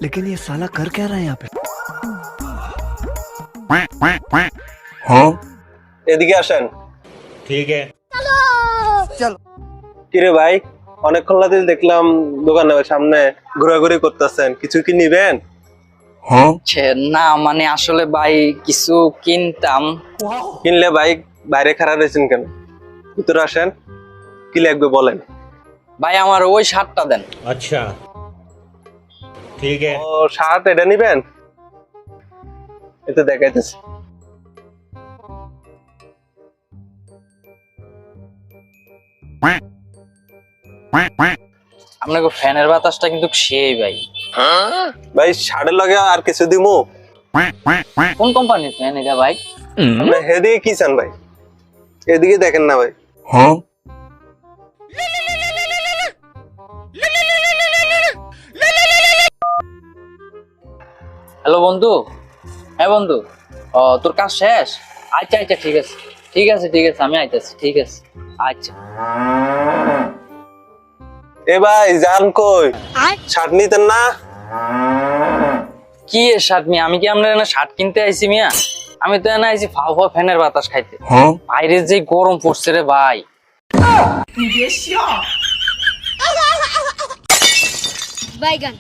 लेकिन ये साला कर क्या रहा है यहाँ पे? এদিকে আসেন। ठीक है। কিরে ভাই, অনেকক্ষণ ধরে দেখলাম দোকানের সামনে ঘোরাঘুরি করতেছেন, কিছু কি নিবেন? না মানে আসলে ভাই কিছু কিনতাম। কিনলে ভাই বাইরে খাড়া রয়েছেন কেন? ভিতরে আসেন, কি লাগবে বলেন। ভাই আমার ওই শার্টটা দেন। अच्छा ठीक है। ও শার্ট এটা নিবেন? এটা দেখাইতেছি। আপনাকে ফ্যানের বাতাসটা কিন্তু সেই ভাই। ভাই শার্টের লগে আর কিছু দিমু? কোন কোম্পানির ফ্যান এটা ভাই? আপনি হেদিকে কি চান ভাই? এদিকে দেখেন না ভাই। হ্যালো বন্ধু। হ্যাঁ বন্ধু, ও তোর কাজ শেষ? আচ্ছা আচ্ছা ঠিক আছে ঠিক আছে ঠিক আছে, আমি আইতেছি। ঠিক আছে আচ্ছা। এ ভাই যান কই? শার্ট নিতেন না? কি এর শার্ট মিয়া? আমি কি আপনার এখানে শার্ট কিনতে আইছি মিয়া? আমি তো এখানে আইছি ফাও ফাও ফ্যানের বাতাস খাইতে। বাইরে যে গরম পড়ছে রে ভাই। বাইগান